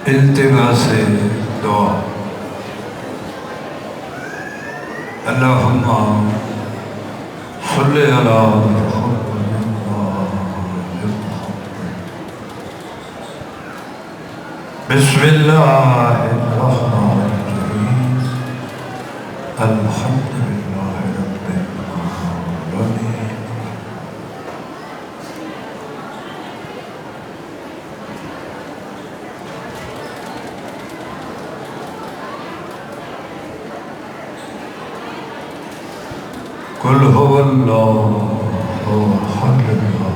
التماس دعا اللہم صلی علی بسم اللہ الرحمن الرحیم الحمد للہ رب العالمین قل هو اللہ احد اللہ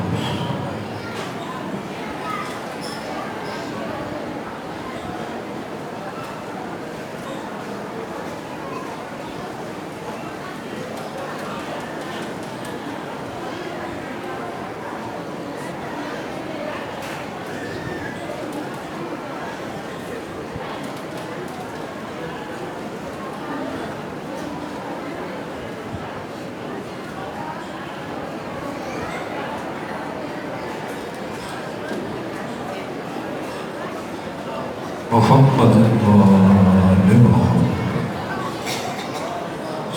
محمد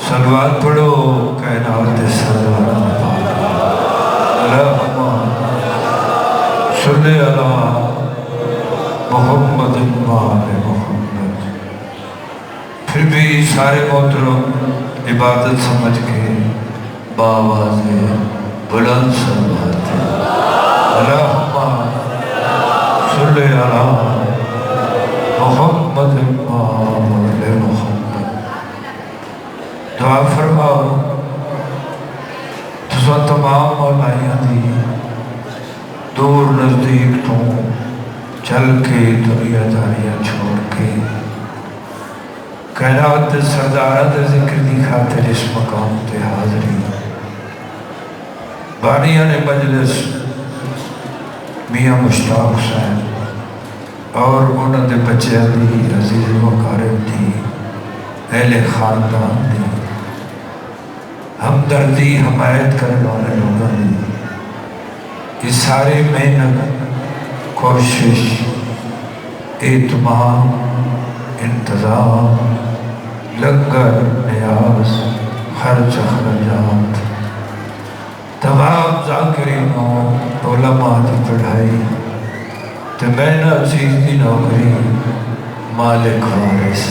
صلوات پڑھو کائنات سردار اللہم صلی علی محمد محمد. پھر بھی سارے محترم عبادت سمجھ کے باواز بلند صلوات اللہم صلی علی محمد محمد. دعا فرماؤ تسا تمام مولائیاں دی دور نزدیک تو چل کے دنیا داریاں چھوڑ کے کائنات سردارہ دے ذکر دی خاطر اس مقام تے حاضری بانیان مجلس میاں مشتاق حسین اور انہوں نے بچے دی عزیز مقارب تھی اہل خاندان دی ہمدردی حمایت کرنے والے لوگوں نے اس سارے محنت کوشش اہتمام انتظام لنگر نیاز خرچ اخراجات تمام ذاکرینوں علماء کی پڑھائی تو میں نے چیز دی نوکری مالک وارث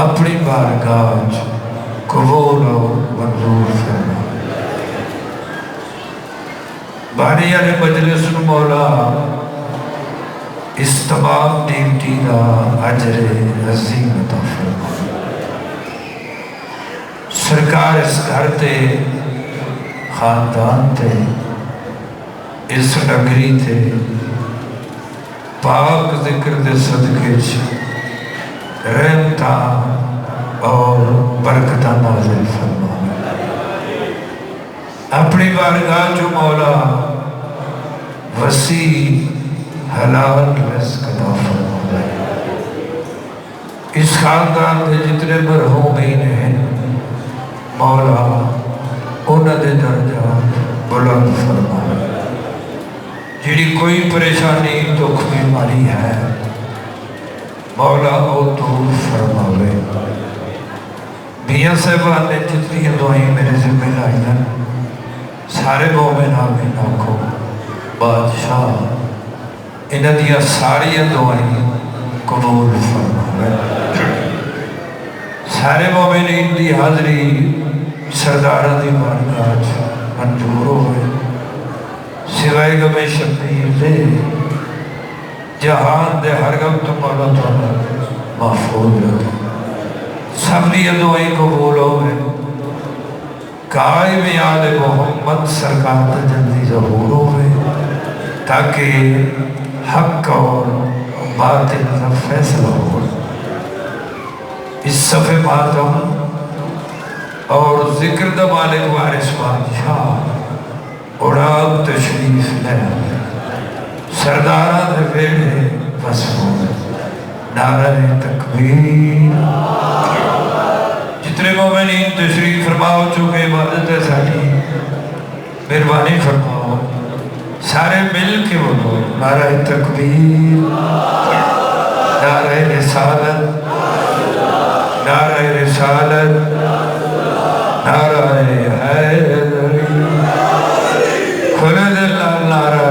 اپنی بارگاہ قبول و منظور فرما. بانیان مجلس مولا اس تمام ڈیوٹی دا اجر عظیم عطا فرما. سرکار اس گھر تے خاندان تے اس نگری تے پاک ذکر دے صدقے رحمتاں اور برکتاں نازل فرما. اپنی بارگاہ جو مولا وسیع حلال رزق عطا فرما. اس خاندان دے جتنے مرحومین ہیں مولا انہاں دے درجات بلند فرما. جڑی کوئی پریشانی دکھ بیماری ہے مولا او دور فرماوے. میاں صاحبان نے جتنی دعائیں میرے ذمہ لائیں سارے مومن آمین آنکھو بادشاہ انہاں دیا ساری دعائیں قبول فرماوے. سارے مومنین دی حاضری سردارہ دی بارگاہ منظور ہوئے سوائے گمیں شبیر دے جہان دے ہر غم تو مولا تعالیٰ محفوظ رہے. سب دی دعائیں قبول ہوئے. قائم آل محمد سرکار تا جلدی ظہور ہوئے تاکہ حق اور باطل کا فیصلہ ہو. اس صفحے ماتم اور ذکر دا مالک وارث بادشاہ اڑاب تشریف لے سردارہ دے ویڑے وصفوں نعرہ تکبیر. جتنے مومنین تشریف فرماؤ چکے عبادت ہے ساری مہربانی فرماؤ سارے مل کے بولو نعرہ تکبیر نعرہ رسالت، نعرہ رسالت، نعرہ حیدری، خلد اللہ نعرہ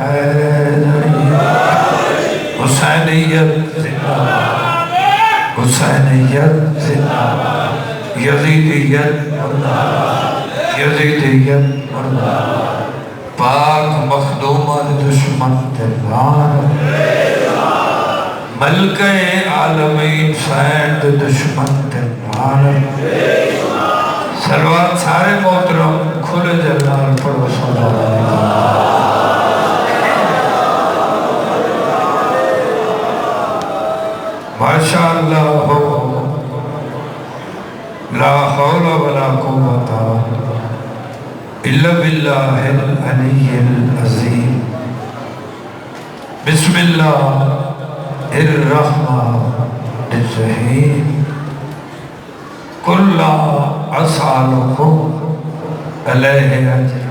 حیدری، حسینیت زندہ باد، حسینیت زندہ باد، یزیدیت مردہ باد، یزیدیت مردہ باد، پاک مخدومہ دشمن تلوان، ملکہ عالمین سینڈ دشمن تلوان، سلوات سارے محترم کھلے جلال پڑھو صلی اللہ علیہ وسلم۔ ماشاءاللہ لا حول ولا قوت الا باللہ العلی العظیم۔ بسم اللہ الرحمن الرحیم۔ قل لا اسألکم علیہ اجرا۔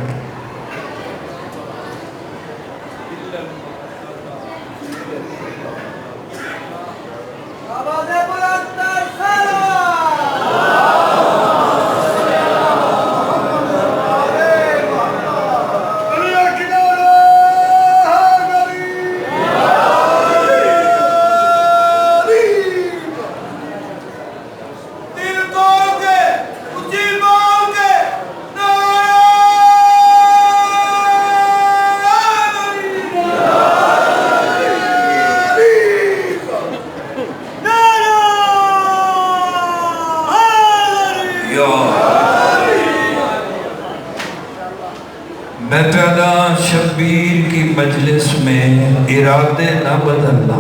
میں پیدا شبیر کی مجلس میں ارادے نہ بدلنا،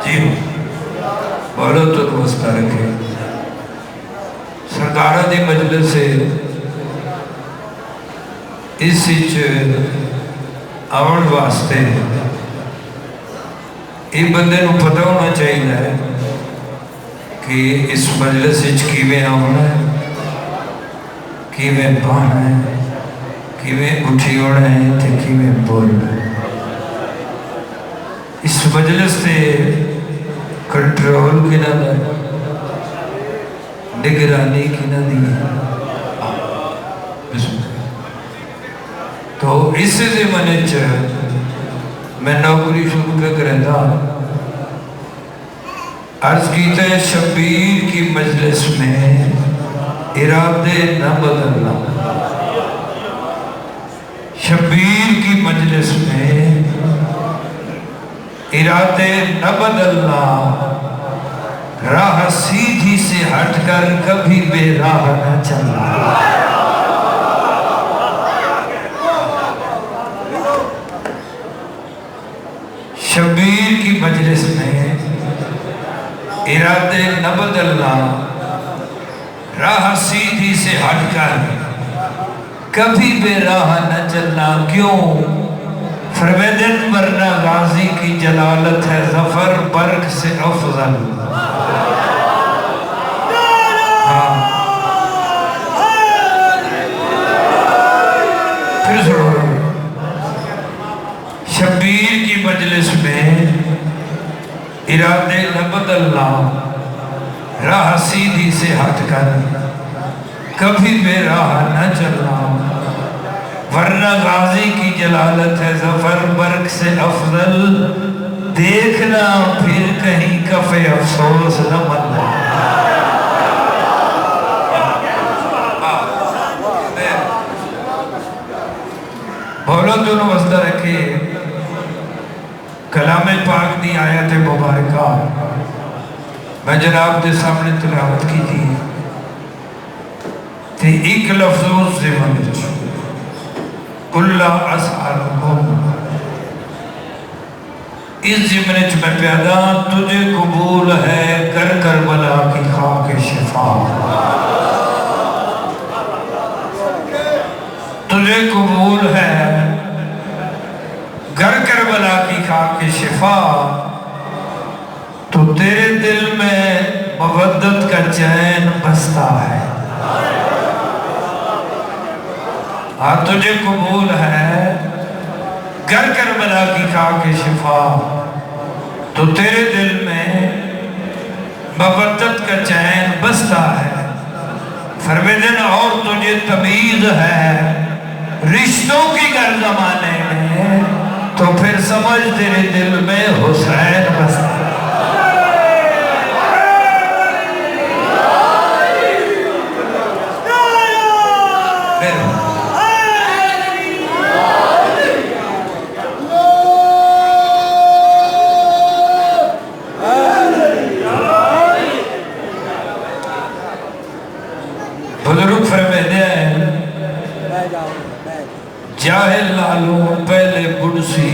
جی بولو تو دوستہ رکھے سرکارہ دی مجلس سے اس آون واسطے یہ بندے نو پتہ ہونا چاہیے کہ اس مجلس کیویں آنا ہے، کیویں پانا ہے، کیویں اٹھی ہونا ہے تے کیویں بولنا ہے۔ اس مجلس سے کنٹرول کنا دا، نگرانی کنا دی۔ تو اس زمانے میں نوکری شروع کریں دا، عرض کیتا ہے شبیر کی مجلس میں ارادے نہ بدلنا، شبیر کی مجلس میں ارادے نہ بدلنا، راہ سیدھی سے ہٹ کر کبھی بے راہ نہ چلنا۔ شبیر کی مجلس میں ارادے نہ بدلنا، راہ سیدھی سے ہٹ کر کبھی بے راہ نہ چلنا۔ کیوں؟ فرمیدن ورنہ غازی کی جلالت ہے ظفر برق سے افضل۔ پھر سنو، شبیر کی مجلس میں ارادے نہ بدلنا، راہ سیدھی سے ہٹ کر کبھی بے راہ نہ چلنا، ورنہ غازی کی جلالت ہے ظفر برق سے افضل۔ دیکھنا پھر کہیں کف افسوس نہ ملنا۔ بولو دونوں وسطہ رکھے کلام پاک دی آیت مبارکہ میں جناب دے سامنے تلاوت کی تھی، تے ایک لفظ سے منج قل لا اسألکم، اس جملے میں پیدا تجھے قبول ہے کر کربلا کی خاک شفا، تجھے قبول ہے گر کربلا کی خاک شفا، تو تیرے دل میں مودت کا چین بستا ہے۔ ہاں تجھے قبول ہے گر کربلا کی خاک شفا تو تیرے دل میں مودت کا چین بستا ہے، فرمودن اور تجھے تمیز ہے رشتوں کی گر زمانے میں، تو پھر سمجھ تیرے دل میں حسین بستا ہے۔ بزرگ فرمیدے ہیں جاہل لالو پہلے بڑسی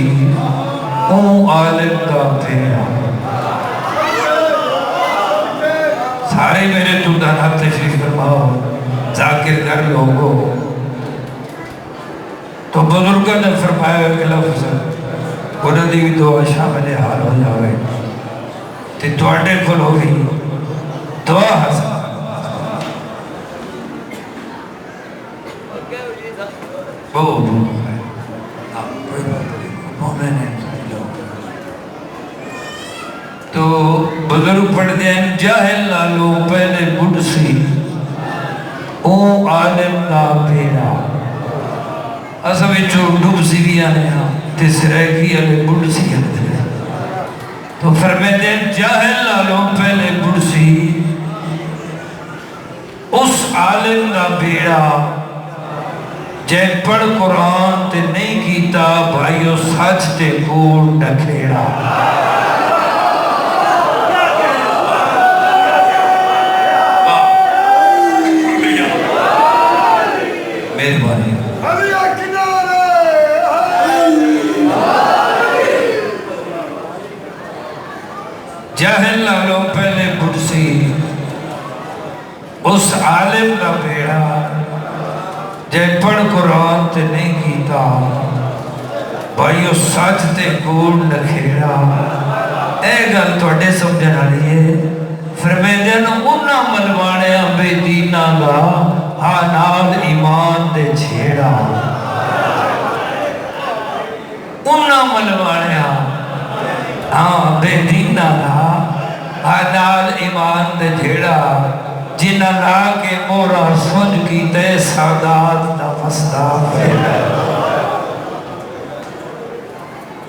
اون عالم کا پھیرا۔ سارے میرے تو دانا تشریف فرماؤ ذاکر کر لوگو۔ تو بزرگوں نے فرمایا ایک لفظ انہوں نے بھی دعا شامل حال ہو جاوے تے توڑے کھل ہوگی دعا حسن تو بزرگ پڑھتے ہیں جاہل لالو پہلے بڑھ سی اون عالم کا بھیڑا۔ اسا بچو ڈوب سی بھی آنے ہاں تیس ریکی علی بڑھ سی آنے ہیں۔ تو فرمیتے ہیں جاہل لالو پہلے بڑھ سی اس عالم کا بھیڑا جے پڑھ قرآن تے نہیں کیتا بھائیو سچ تے کوڑ ڈکھیڑا۔ مہربانی جاہل لالو پہلے بڑسی اس عالم کا بھیڑا جے پڑھ قرآن تے نہیں کیتا بھائیو سچ تے کوڑ نکھیڑا۔ اے گل توڑے سمجھنا لیے فرمیدن انہا ملوانے بے دینہ گا آنال ایمان دے چھیڑا۔ انہا ملوانے بے دینہ گا آنال ایمان دے چھیڑا۔ جنہ لا کے مورا سنج کی تے سادات دا فسدہ پھیلا۔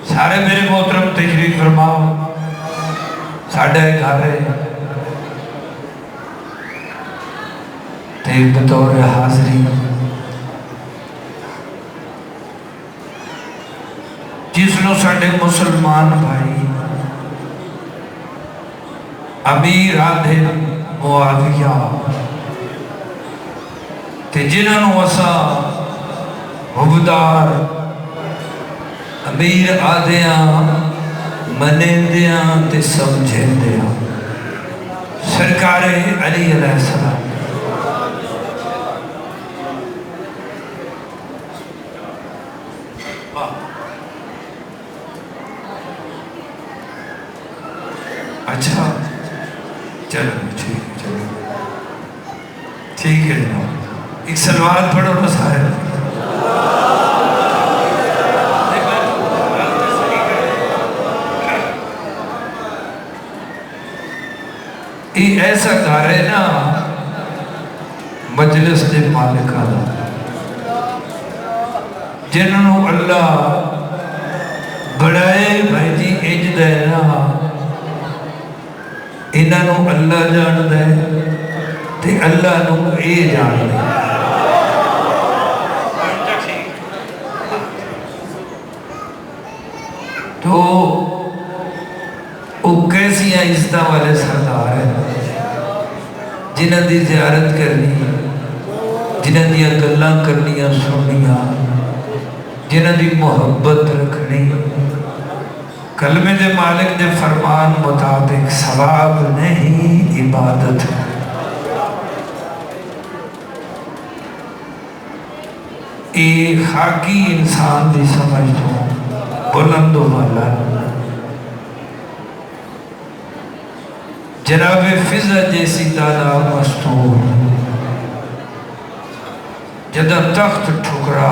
سارے میرے محترم تشریف فرماؤ ساڑھے گھارے تے بطور حاضری جس نو ساڑھے مسلمان بھائی امیر آدھے معاویہ تے جنہوں وسا حبدار امیر آدھیاں منیندیاں تے سمجھیندیاں سرکار علی علیہ السلام۔ اچھا چلو ٹھیک ہے جناب ایک سلوات پڑھو نا سارے۔ یہ ایسا گھر ہے نا مجلس دے مالکہ جنہوں اللہ بڑھائے بھائی جی اج دے نا انہوں اللہ جان دے تے اللہ نو اے جان دے۔ تو وہ کیسی عزتہ والے سردار ہیں جنہاں دی زیارت کرنی جنہاں دی گلاں کرنیاں سننیاں جنہاں دی محبت رکھنی کلمے دے مالک دے فرمان مطابق ثواب نہیں عبادت ہے۔ ایک خاکی انسان دی سمجھ دو بلند و والا جناب فضا جیسی دادا مستور جدہ تخت ٹھکرا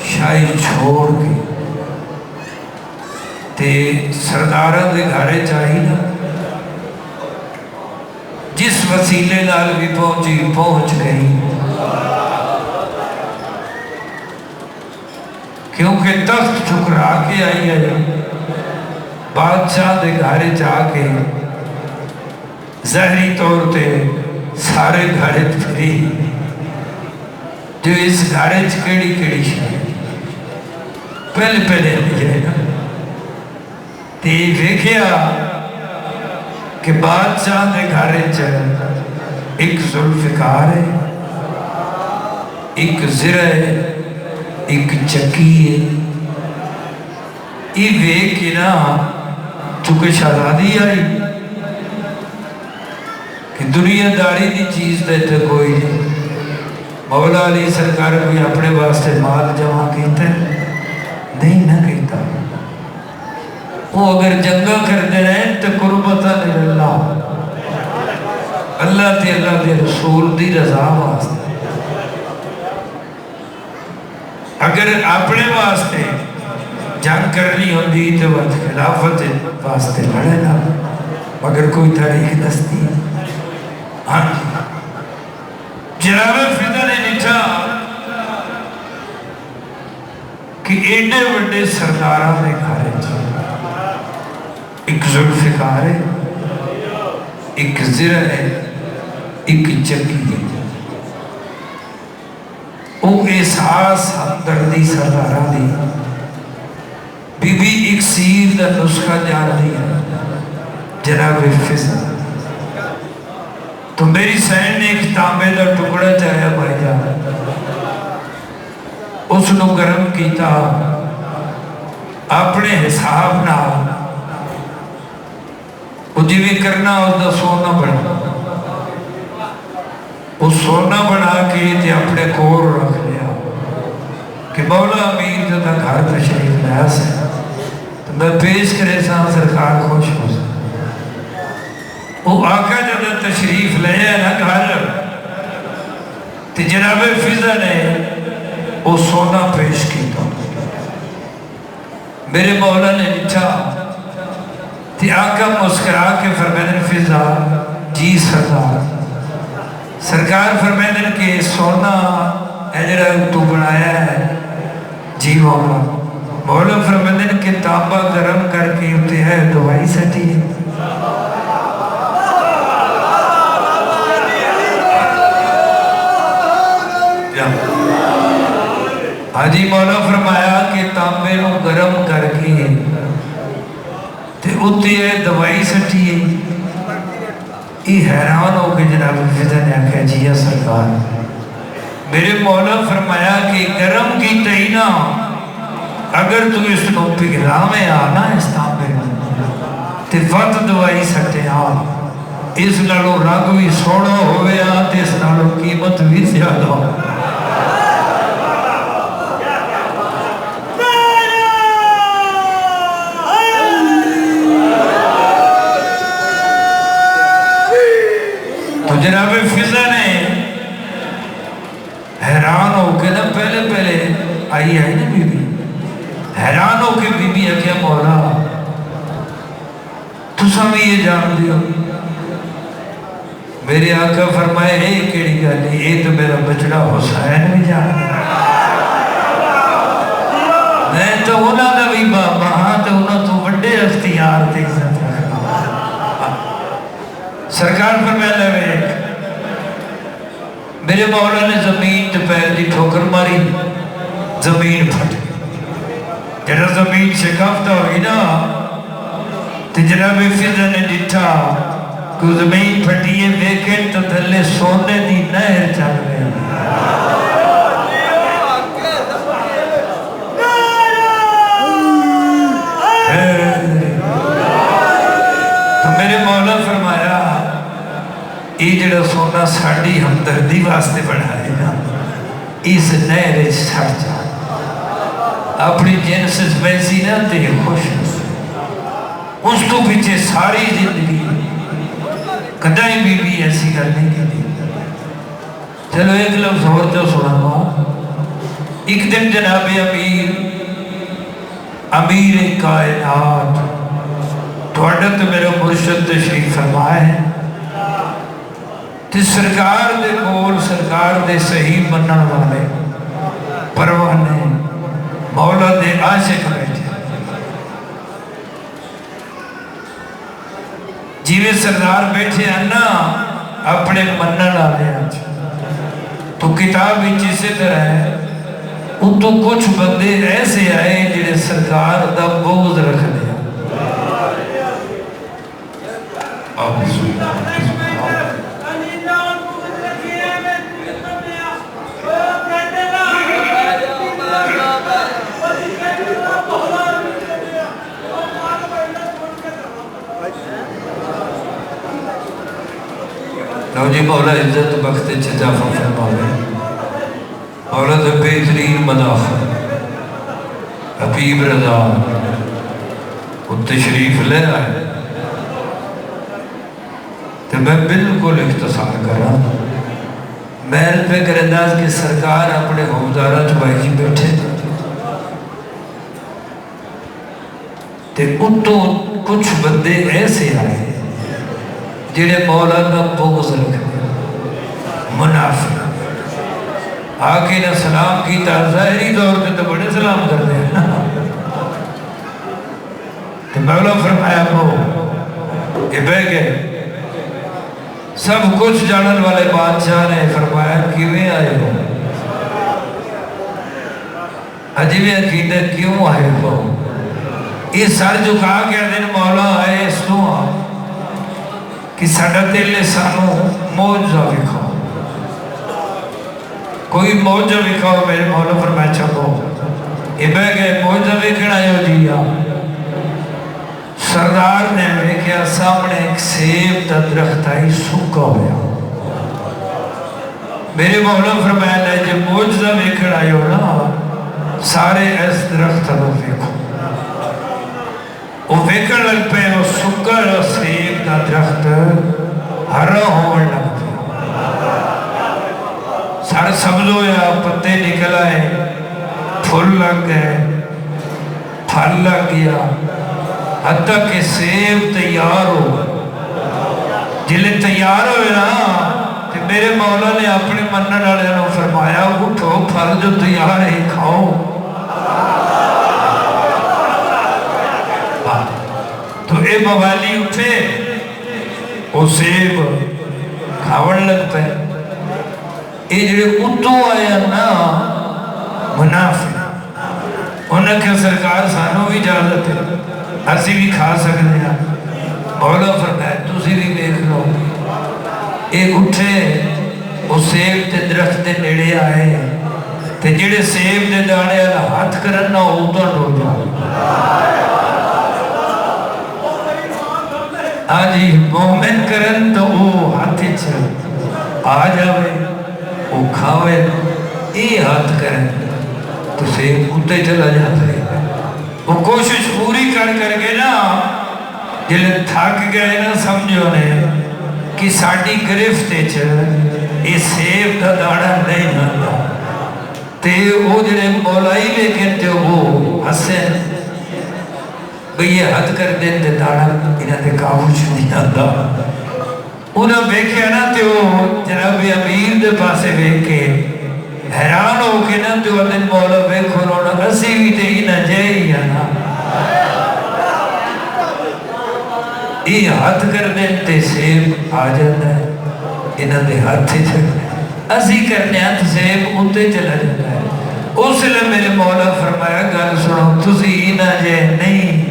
شاہی چھوڑ کے تے سرداراں دے گھرے چاہی نا جس وسیلے نال بھی پہنچی پہنچ گئی، کیونکہ تخت ٹھکرا کے آئی ہے، بادشاہ دے گھرے جا کے ظاہری طور تے سارے گھرے پھری جو اس گھرے کیڑی کیڑی شاید پہلے پہلے آئی جائے نا تے ویکھیا کہ بادشاہ دے گھرے چاہے ایک ذوالفقار ہے، ایک زرہ ہے، ایک چکی ہے، یہ ویکھ کے نا چونکہ شہزادی آئی کہ دنیا داری دی چیز دیتے کوئی نہیں، مولا علی سرکار کوئی اپنے واسطے مال جمع کیتا ہے نہیں نہ کیتا، وہ اگر جنگا کرتے رہے تو قربتا اللہ اللہ تے اللہ دے رسول دی رضا واسطے، اگر اپنے واسطے جنگ کرنی ہوندی تو وقت خلافت واسطے لڑے نا، مگر کوئی تاریخ دستی ہاں جناب فضا نے لکھا کہ ایڈے بڑے سرداراں نے گھرے ایک ذوالفقار ہے، ایک زرہ ہے، ایک چکی ہے، او احساس ہمدردی سرداراں دی بی بی اکسیر دا نسخہ جان دیا جناب فضا تو میری سین نے ایک تانبے دا ٹکڑا چاہیا بھائی جان اس نو گرم کیتا اپنے حساب نہ وہ جی بھی کرنا اس دا سونا بنا وہ سونا بنا کے تے اپنے کور رکھ لیا کہ مولا امیر جو دا گھر تشریف لیا سے تو میں پیش کرے ساں سرکار خوش ہو سا وہ آقا جو تشریف لیا نا گھر تے جناب فضا نے وہ سونا پیش کیتا میرے مولا نے لکھا تے آقا مسکرا کے فرمائن فضا جی سردار سرکار فرمائن کہ سونا اجرا تو بنایا ہے جی مولا مولا فرمائن کہ تانبا گرم کر کے ہوتے ہے دوائی سٹی ہے حاجی مولا فرمایا کہ تانبے نو گرم کر کے تے اتے ہے دوائی سٹی ہے یہ حیران ہو کے جناب فضا نے آکھا جی سرکار میرے مولا فرمایا کہ گرم کی تہینا اگر تو اس کو پگھلا میں آنا اس تانبے تے وقت دوائی سٹے آ اس نالو رنگ بھی سوڑا ہوئے آتے اس نالو قیمت بھی زیادہ ہو تو جناب فضا نے حیران ہو کے نا پہلے آئی نا بی بی حیران ہو کے بی بی آکھیا مولا تو سامیں یہ جان دیو میرے آقا فرمائے اے کیڑی گالی اے تو میرا بچڑا حسین بھی جان میں تو انہاں دا بھی بابا ہاں تو انہاں تو بڑے اختیار تے عزت رکھنا سرکار فرمائے لے میرے مولا نے زمین تے پیر دی ٹھوکر ماری زمین پھٹ جنہا زمین شکافتا ہوئی نا تے جناب فضا نے ڈٹھا کہ زمین پھٹی ہے ویکن تو دھلے سونے دی نہر چل گیا تو میرے مولا فرمایا یہ جڑا سونا ساڑی ہمدردی واسطے بڑھائے نا اس نہر چھڑ جا اپنی جنس ویسی نہ تے خوش اس تو پیچھے ساری زندگی کدائی بی بی ایسی کرنے کے لیے چلو ایک لفظ اور جو سنا ہوا ایک دن جناب امیر کائنات تھوڑا تو میرا مرشد تشریف فرمائے ہیں تے سرکار دے کول سرکار دے صحیح منن والے پروانے مولا دے عاشق بیٹھے جیوے سردار بیٹھے ہیں نا اپنے منن والے تو کتاب ہی اسی طرح ہے ان تو کچھ بندے ایسے آئے جنہیں سرکار دا بغض رکھ دیا لو جی مولا عزت بخت چچا فرماوے مولا تو بہترین مداح حبیب رضا وہ تشریف لے آئے تو میں بالکل اختصار کر رہا ہوں محل پہ گرنداز کی سرکار اپنے حوزارہ چبائی جی بیٹھے تے اتو کچھ بندے ایسے آئے جنہیں مولا کا بغض رکھے منافق آقا نے سلام کی تا ظاہری طور پہ تو بڑے سلام کرتے ہیں تو مولا فرمایا وہ یہ بہ گئے سب کچھ جانن والے بادشاہ نے فرمایا کیویں آئے ہو عجیب عقیدت کیوں آئے ہو یہ سر جھکا کے دن مولا آئے اس تو کہ ساڑھا دل سانو موجزہ بکھاؤ کوئی موجزہ بکھاؤ میرے مولا فرمایا چکو یہ بہ گئے موجزہ بکھنا جو دیا سردار نے دیکھا سامنے ایک سیب دا درخت آئی سکا ہویا میرے مولا فرمایا لے جب موجزہ بکھنا جو نا سارے اس درخت رو بکھو وہ ویکن لگ پہ وہ سکر اور سیب دا درخت ہرا ہونے لگ پہ سارے سبز ہویا پتے نکل آئے پھول لگ گئے پھل لگ گیا حتیٰ کہ سیب تیار ہو جلے تیار ہوئے نا کہ میرے مولا نے اپنے منن والے نے فرمایا اٹھو پھل جو تیار ہے کھاؤ تو اے موالی اٹھے وہ سیب کھاون لگ پہ اے جڑے اتو آیا نا منافق انہیں کہ سرکار سانو بھی اجازت ہے اسی بھی کھا سکتے ہیں مولا فرمایا تسی بھی دیکھ لو اے اٹھے وہ سیب تے درخت دے نیڑے آئے تے جڑے سیب دے دانے ہاتھ کرنا اوتر ہو جاؤ آجی مومن کرن تو وہ ہاتھی چھل آ جاوے وہ کھاوے اے ہاتھ کرن تو سیب اتے چلا جاتا ہے وہ کوشش پوری کر کے نا جلے تھاک گئے نا سمجھو نے کہ ساڑھی گرفتے چل یہ سیب کا داڑا نہیں جاتا تے وہ جلے مولائی لیکن تے وہ حسن بھئی یہ حد کر دیں تے داڑا انہاں تے کاؤچ نہیں آتا انہاں بیکھے نا تے وہ جناب امیر دے پاسے بیکھے حیران ہو کے نا تے وہ دن مولا بیکھو رونا اسی بھی تے ہی نہ جائے ہی آنا یہ حد کر دیں تے سیب آ جاتا ہے انہاں دے ہاتھ تھے چھک اسی کرنے ہاتھ سیب اتے چلا جاتا ہے اس لئے میرے مولا فرمایا گل سنو تسی ہی نہ جائے نہیں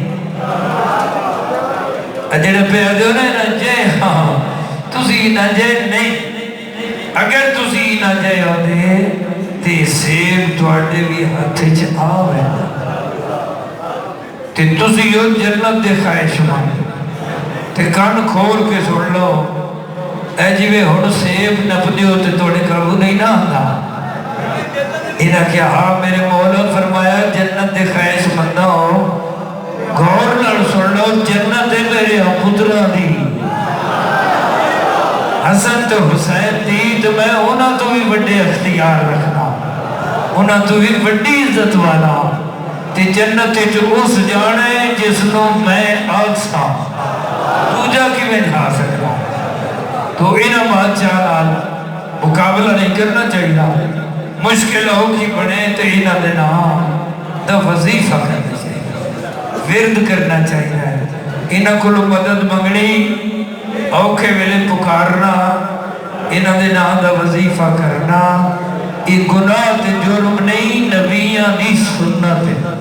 اجڑے پہ آدھو نا جائے ہاں تسی نہ جائے نہیں اگر تسی نہ جائے آدھے تے سیب توڑے بھی ہاتھے چھ آوے تے تسی یوں جنت دے خواہش مانگے تے کان کھول کے سن لو اے جیوے ہون سیب نپدے ہوتے توڑے قابو نہیں نہ آتا انہاں کیا ہاں میرے مولا فرمایا جنت دے خواہش مندہ ہو گور نال سن لو جنت دے میرے پترہ دی حسن تو حسین دی تو میں ہونا تو بھی بڑے اختیار رکھنا انہاں تو بھی بڑی عزت والا تے جنت وچ اس جانے جس نو میں آکسا دوجا کیویں جا سکتا. تو انہاں بادشاہ نال مقابلہ نہیں کرنا چاہیے. مشکل ہو کی بنے تو انہاں دے نام دا وظیفہ کرنا چاہیے, ورد کرنا چاہیے. انہاں کو مدد منگنی, اوکھے ویلے پکارنا, انہاں دے نام دا وظیفہ کرنا, یہ گناہ تے جرم نہیں, نبیاں دی سنت ہے.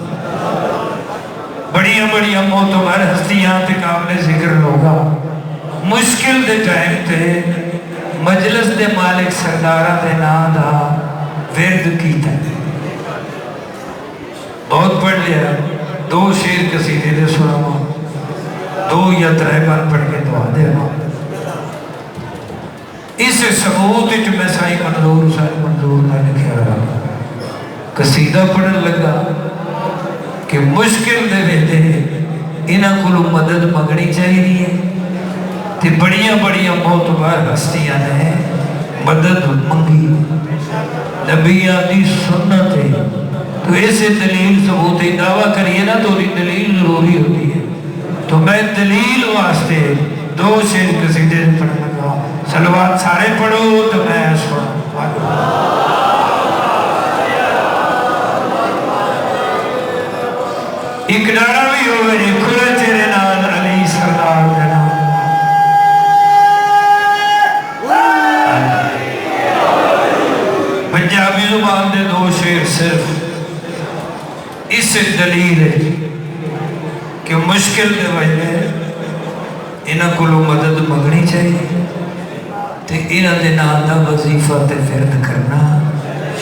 بڑیاں بڑیاں معتبر ہستیاں تے قابل ذکر لوگا مشکل دے ٹائم تے مجلس دے مالک سردارہ دے نام دا ورد کیتا ہے. بہت پڑھ لیا, 2 شیر قصیدے دے سناواں, 2 یا 3 بار پڑھ کے دعا دے رہا. اس ثبوت وچ میں سائیں منظور نے لکھا رہا قصیدہ پڑھن لگا کہ مشکل دے ویلے انہاں کولوں مدد منگنی چاہیے تے بڑیاں بڑیاں معتبر ہستیاں نے مدد منگی. نبیاں دی سنت ہے. تو ایسے دلیل ثبوت دعویٰ کریے نا تو دلیل ضروری ہوتی ہے. تو میں دلیل واسطے 2 شیر قصیدے پڑھنے لگا. صلوات سارے پڑھو تو میں سنوں. ایک نعرہ بھی ہوئے جی کھلے تیرے نال علی سردار دے نام. پنجابی زبان دے 2 شیر صرف اس دلیل ہے کہ مشکل دے وجہ انہاں کو مدد منگنی چاہیے تے انہاں دے نام دا وظیفہ تے فرد کرنا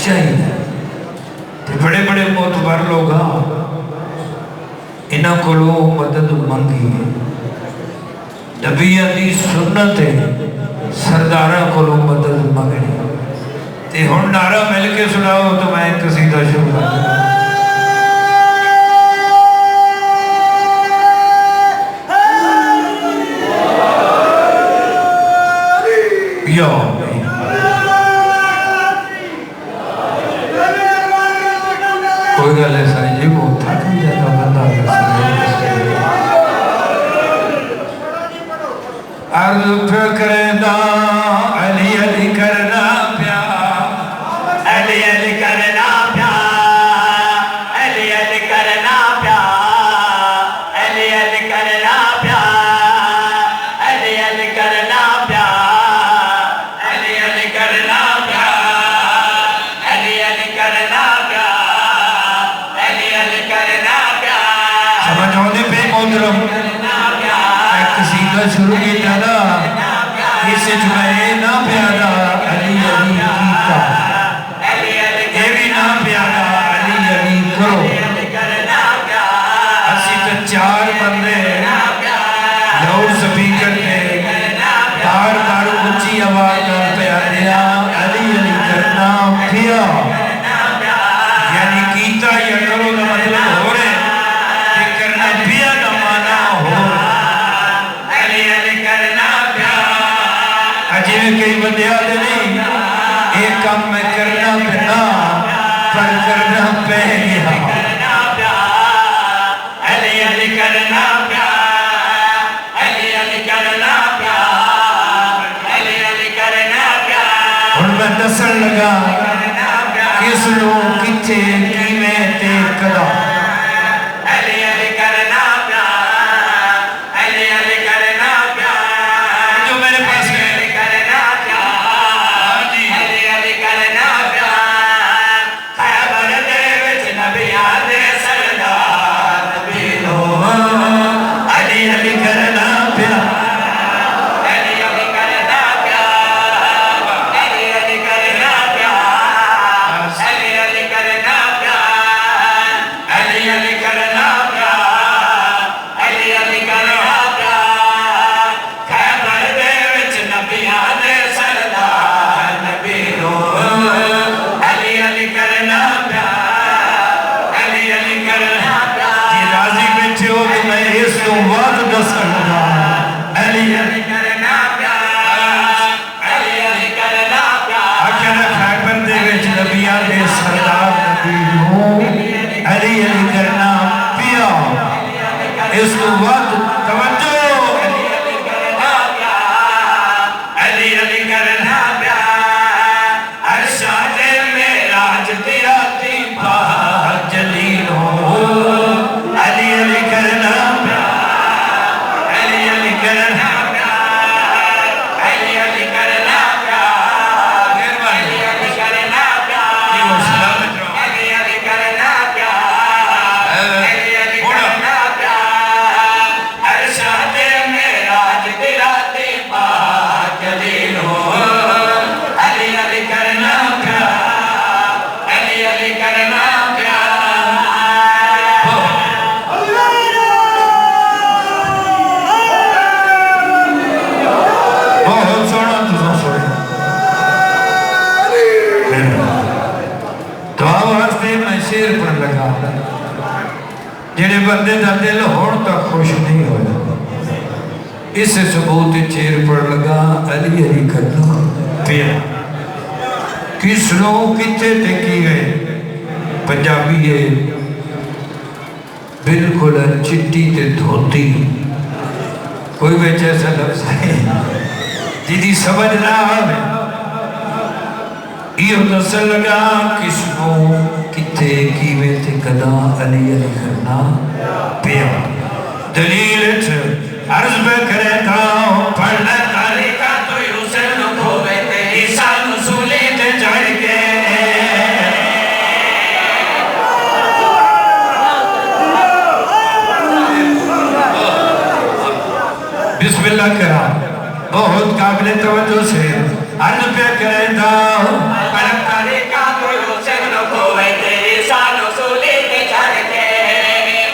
چاہیے. تے بڑے بڑے معتبر لوگ انہاں کو مدد منگی. نبیاں دی سنت ہے سرداراں کو مدد منگنی. تے ہن نعرہ مل کے سناؤ تو میں قصیدہ شروع کر دوں. یا کوئی گل ہے سائیں جی بہت تھک جاتا بندہ عرض پہ کرنا علی علی کرنا پیا, علی علی کرنا پیا, علی علی کرنا پیا, علی علی کرنا پیا, علی علی کرنا پیا, علی علی کرنا پیا, علی علی کرنا پیا, علی علی کرنا پیا. سمجھ ہونے پہ محترم ایک قصیدہ شروع کیتا نا اسے جمعے نا پیادا علی علی کیتا, یہ بھی نا پیادا علی علی کرو. اسی تو 4 بندے لاؤڈ سپیکر پہ بار بار اونچی آواز نہ پیادیا علی علی کرنا پیا, یعنی کیتا یا کرو دا مطلب ہو رہے کہ کرنا پیا دا مانا ہو علی علی کرنا پیا. عجیب کئی بندے آدھے نہیں ایک کام میں کرنا پہنا پر کرنا پہ گیا. علی علی کرنا پیا, علی علی کرنا پیا, علی علی کرنا پیا. ہن میں دسن لگا کس لو کتے کیویں تے کدا. علی علی کرنا پیا, علی علی کرنا پیا, جو میرے پاس ہے علی کرنا پیا, علی علی کرنا پیا. خیبر دے وچ نبیاں دے سردار نبی لو علی علی کرنا پیا, علی علی کرنا پیا, علی علی کرنا پیا, تو وقت توجہ علی علی کرنا پیار علی علی کرنا پیار ارشاد معراج تیرا دیپا جلیل ہو علی علی کرنا پیار علی علی کرنا پیار علی علی کرنا پیار علی علی کرنا پیار یہ وہ سلامت رہو علی علی کرنا پیار علی علی کرنا پیار ارشاد معراج تیرا دیپا جلیل ہو علی علی کرنا پیار علی علی کرنا پیار بہت سونا تُسا سوڑے دعا واسطے میں شیر پر لگا جنہیں بندے دا دل ہون تک خوش نہیں ہویا اس سے ثبوت شیر پر لگا علی علی کرنا پیا کس نو کتے تکی گئے پنجابی ہے بالکل چٹی تے دھوتی کوئی بچ ایسا لفظ ہے جیدی سمجھ نہ آوے یہ دسل لگا کس نو کتے کیوے تے کدا علی علی کرنا پیا دلیل عرض میں کرتا ہوں پڑھنا طریقہ تو یوسف نو کھوے تے عیسیٰ نسولی تے چڑھ کے بسم اللہ کرا بہت قابل توجہ سے عرض پہ کرتا ہوں پڑھنا طریقہ تو یوسف نو کھوے تے عیسیٰ نسولی تے چڑھ کے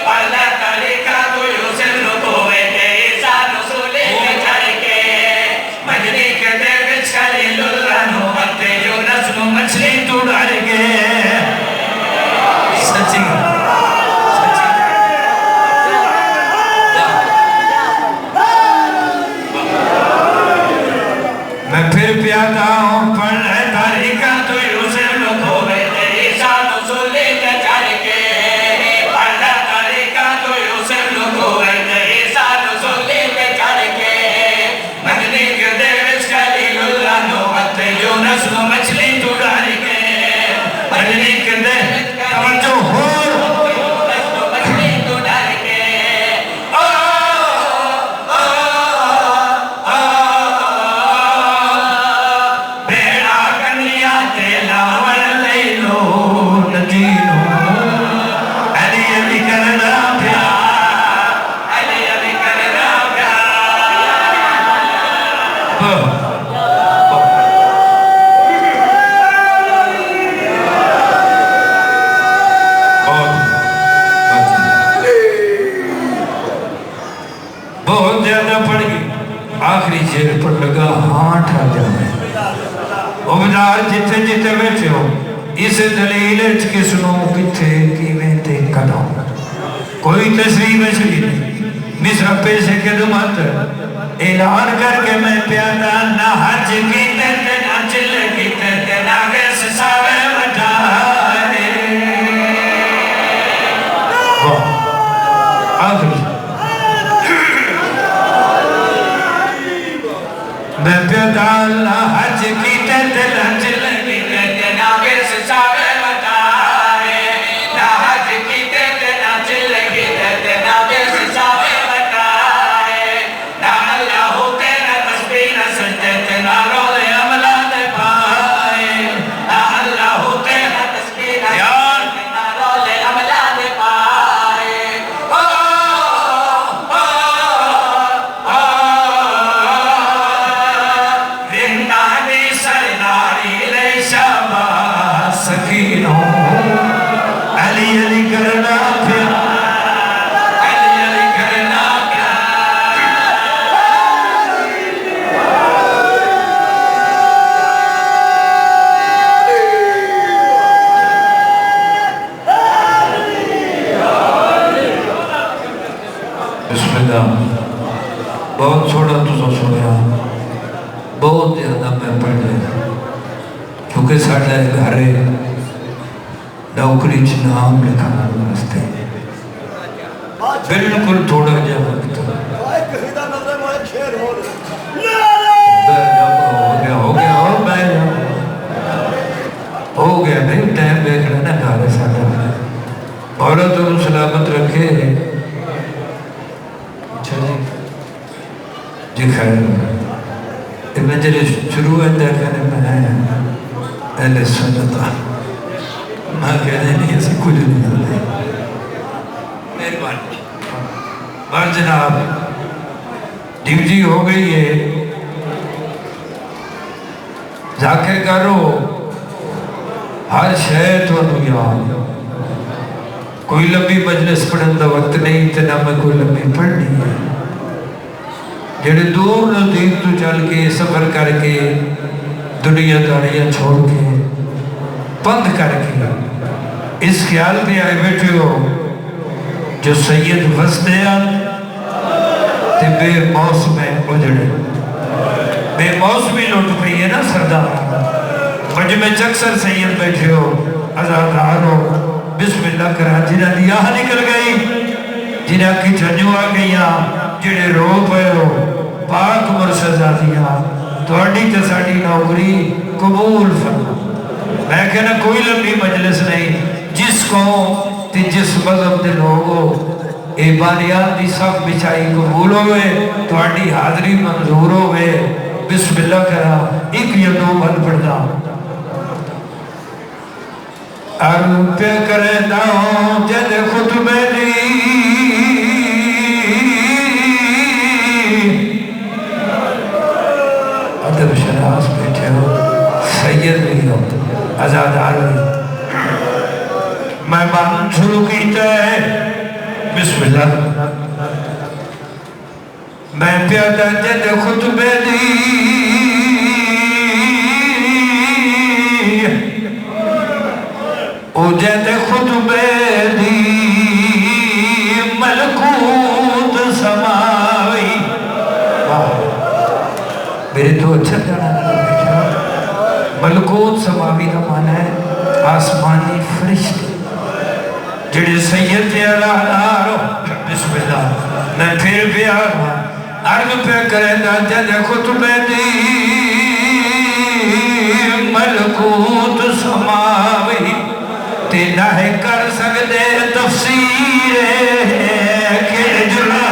پڑھنا طریقہ تو یوسف نو کھوے تے عیسیٰ نسولی تے چڑھ کے مجنی کے دے بچ خلیل اللہ نو بتے جو نسل مچھلی تو ڈر کے سچی میں پھر پیاتا ہوں پڑھنا طریقہ تو یوسف نو کھوے تے عیسیٰ نسولی تے چڑھ کے پڑھنا طریقہ تو یوسف نو کھوے تے عیسیٰ نسولی تے چڑھ کے مجنی کے دے بچ خلیل اللہ نو بتے جو نسل مچھلی تو ڈر کے مجنی کے دے توجہ ہو نسل مچھلی تو ڈر کے بیڑا کنیا تے لاون لے لو نجینو علی علی کرنا پیار علی علی کرنا پیار بہت زیادہ پڑھ گئی آخری شیر پر لگا ہاں ٹھا جانے عبدار جتے جتے بیٹھے ہو اس دلیل کس نو کتے کیویں تے کدا کوئی تصریح مچھلی نہیں مصر پیسے کے دمت اعلان کر کے میں پیادا نہ حج کی تے نہ چل کی تے نہ گیس ساوے وٹھائے آخری میں پیادا نہ حج کی تے نہ چل کی تے نہ گیس ساوے وٹھائے نہ حج کی تے نہ چل کی تے نہ گیس ساوے وٹھائے نہ اللہ ہوتے نہ تسبیح نہ سجدے تے نہ رولے عملہ دے پائے نہ اللہ ہوتے نہ تسبیح نہ سجدے نہ رولے عملہ دے پائے رندانی سرناری لے شاباس سکینوں علی علی کرنا پیار علی علی کرنا بسم اللہ بہت چھوڑا تو سنیا بہت زیادہ میں پڑھ لیا کیونکہ ساڑھا گھرے نوکری چ نام لکھانا واسطے بالکل تھوڑا جا وقت ہو گیا نہیں ٹائم دیکھنا نا گھر ساڈا مولا تو سلامت رکھے جی خیر میں جب شروع ہے کہنے میں اہل سنت میں کہنے نہیں اسی کچھ نہیں ہوتے مہربانی بار جناب ڈیوٹی ہو گئی ہے ذاکر کرو ہر شے تو یاد کوئی لمبی مجلس پڑھن دا وقت نہیں تے نہ میں کوئی لمبی پڑھنی ہے جڑے دور نزدیک تو چل کے سفر کر کے دنیا داریاں چھوڑ کے بند کر کے اس خیال پہ آئے بیٹھے ہو جو سید وسدیا تے بے موسم اجڑے بے موسمی لوٹ پئی ہے نا سردار مجمع چکسر سید بیٹھے ہو ازادار ہو بسم اللہ کرا جنہ دی آہ نکل گئی جنہ کی جھنجو آ گئیاں جنہیں رو پے ہو پاک مرشدہ دیا توڑی تساڑی نوکری قبول فرما میں کہنا کوئی لمبی مجلس نہیں جس کو تے جس مذہب دے لوگو اے بانیات دی صف بچائی قبول ہوئے توڑی حاضری منظور ہوئے بسم اللہ کرا ایک یا دو بھل پڑھنا ارم پہ کرے داؤں جد خطبے دی ادب شراس بیٹھے ہو سید بھی ہو ازادار بھی میں مان شروع کیتا ہے بسم اللہ میں پیادہ جد خطبے دی او جد خطبے دی ملکوت سماوی میرے تو اچھا جانا ملکوت سماوی کا معنی ہے آسمانی فرشتے جڑے سید اعلیٰ بسم اللہ میں پھر پیار عرض پہ کرے دا جد خطبے دی ملکوت سماوی تینا ہے کر سکتے تفسیر کہ جلہ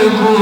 کو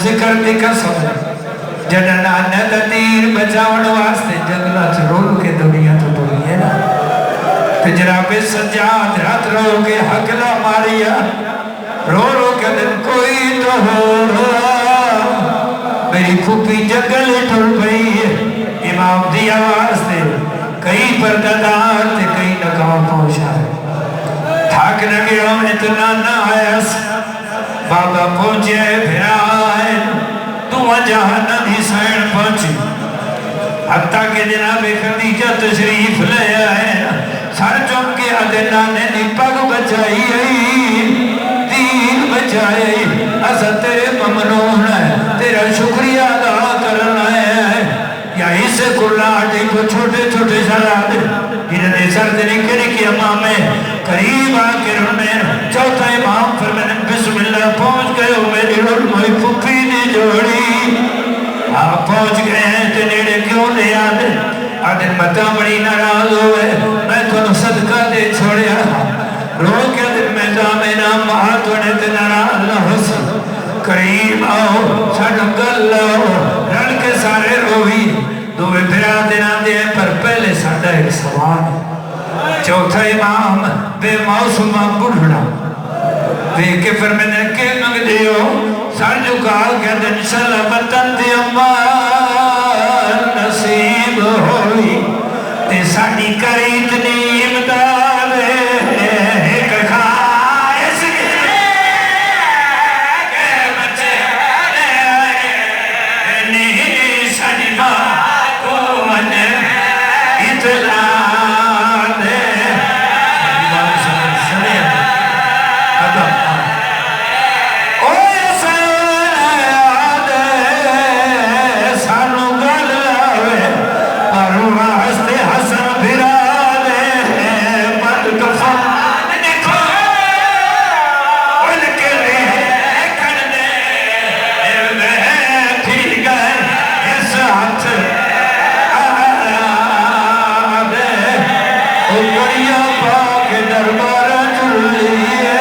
ذکر دی قسم جڑا نانا دا تیر بچاون واسطے جنگلہ چ رول کے دنیا تو ٹری ہے نا تے جناب سجاد رات رو کے حقلہ ماریا رو رو کے دن کوئی تو ہو میری پھوپھی جنگل ٹر پئی امام دی آواز تے کئی پردادار تے کئی نگاہ پہنچا ہے تھاک نہ گیا اتنا نہ آیا بابا پہنچے پھر آئے دعا جہنم ہی سائن پہنچی حتیٰ کہ جناب خدیجہ تشریف لے آئے سر چم کے ادنا نے پگ بچائی دین بچائی اسا تیرے ممنون ہے تیرا شکریہ ادا کرنا ہے یا اسے کلاٹی کو چھوٹے چھوٹے سراد انہیں سر دنے کرے کی امام میں قریب آکر انہیں چوتھا امام فرمائن بسم اللہ پہنچ گئے ہو میری رلمائی پھوپھی نے جوڑی آپ پہنچ گئے ہیں تے نیڑے کیوں لے آدھے آدھے بتا بڑی ناراض ہوئے میں تو صدقہ دے چھوڑیا رو کے دن میں دامنا مہات ہونے تے ناراض نہ حسن قریب آؤ ساڑھا گل آؤ رل کے سارے روئی دوے پھرا دینا دے پر پہلے ساڑھا ایک سوال چوتھا امام بے موسمہ بڑھنا بے کے فرمینے کے نگ دیو سار جو کہا کہ انشاءاللہ وطن دی امان نصیب ہوئی تے ساڑھی کری اتنی امداد ایک خواہش کے بچے نہیں ساڑھی ماں کو من اطلاع دربارہ چل رہی ہے